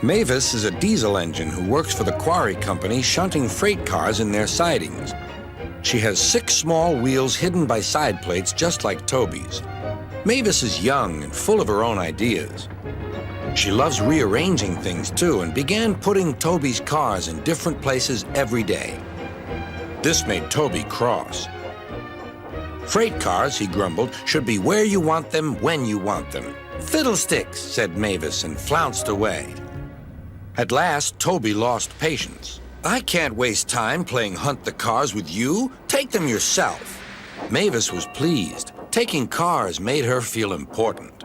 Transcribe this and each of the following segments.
Mavis is a diesel engine who works for the quarry company shunting freight cars in their sidings. She has 6 small wheels hidden by side plates just like Toby's. Mavis is young and full of her own ideas. She loves rearranging things too and began putting Toby's cars in different places every day. This made Toby cross. Freight cars, he grumbled, should be where you want them when you want them. Fiddlesticks, said Mavis and flounced away. At last, Toby lost patience. I can't waste time playing hunt the cars with you. Take them yourself. Mavis was pleased. Taking cars made her feel important.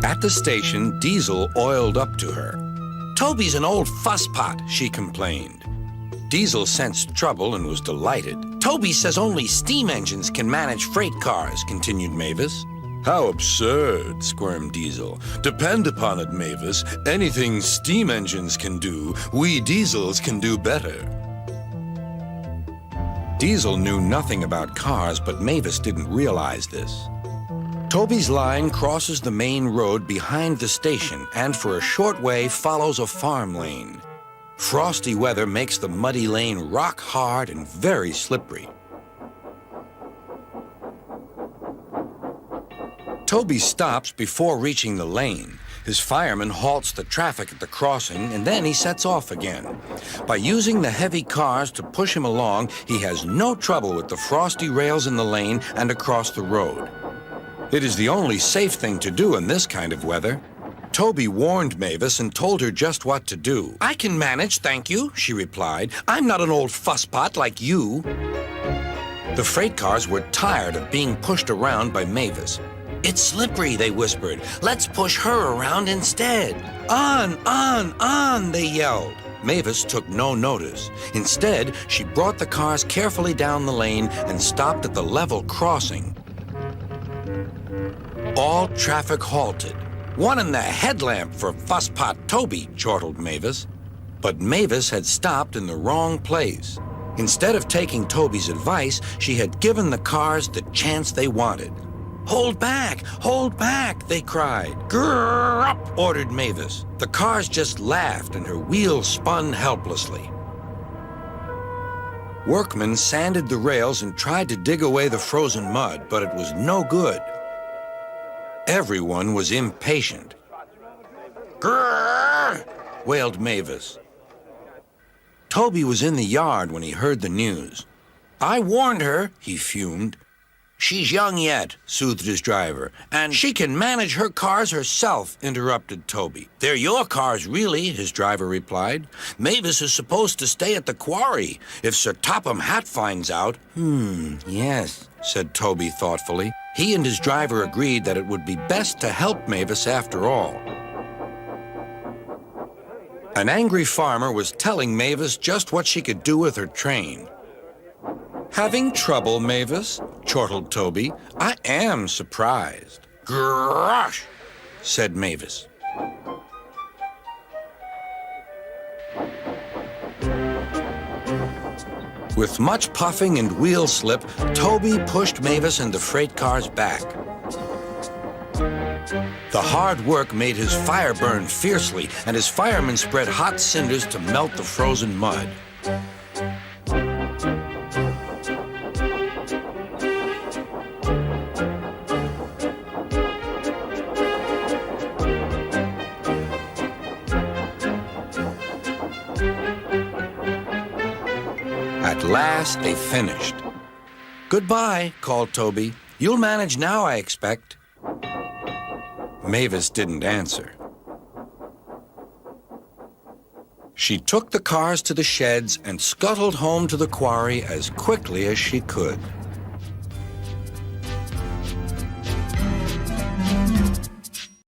At the station, Diesel oiled up to her. Toby's an old fusspot, she complained. Diesel sensed trouble and was delighted. Toby says only steam engines can manage freight cars, continued Mavis. How absurd, squirmed Diesel. Depend upon it, Mavis. Anything steam engines can do, we diesels can do better. Diesel knew nothing about cars, but Mavis didn't realize this. Toby's line crosses the main road behind the station and for a short way follows a farm lane. Frosty weather makes the muddy lane rock hard and very slippery. Toby stops before reaching the lane. His fireman halts the traffic at the crossing, and then he sets off again. By using the heavy cars to push him along, he has no trouble with the frosty rails in the lane and across the road. It is the only safe thing to do in this kind of weather. Toby warned Mavis and told her just what to do. I can manage, thank you, she replied. I'm not an old fusspot like you. The freight cars were tired of being pushed around by Mavis. It's slippery, they whispered. Let's push her around instead. On, they yelled. Mavis took no notice. Instead, she brought the cars carefully down the lane and stopped at the level crossing. All traffic halted. One in the headlamp for fusspot Toby, chortled Mavis. But Mavis had stopped in the wrong place. Instead of taking Toby's advice, she had given the cars the chance they wanted. Hold back, they cried. Grrr up, ordered Mavis. The cars just laughed and her wheels spun helplessly. Workmen sanded the rails and tried to dig away the frozen mud, but it was no good. Everyone was impatient. Grrr, wailed Mavis. Toby was in the yard when he heard the news. I warned her, he fumed. She's young yet, soothed his driver, and she can manage her cars herself, interrupted Toby. They're your cars, really, his driver replied. Mavis is supposed to stay at the quarry. If Sir Topham Hatt finds out... Yes, said Toby thoughtfully. He and his driver agreed that it would be best to help Mavis after all. An angry farmer was telling Mavis just what she could do with her train. Having trouble, Mavis? Chortled Toby. I am surprised. Grosh, said Mavis. With much puffing and wheel slip, Toby pushed Mavis and the freight cars back. The hard work made his fire burn fiercely, and his firemen spread hot cinders to melt the frozen mud. At last, they finished. Goodbye, called Toby. You'll manage now, I expect. Mavis didn't answer. She took the cars to the sheds and scuttled home to the quarry as quickly as she could.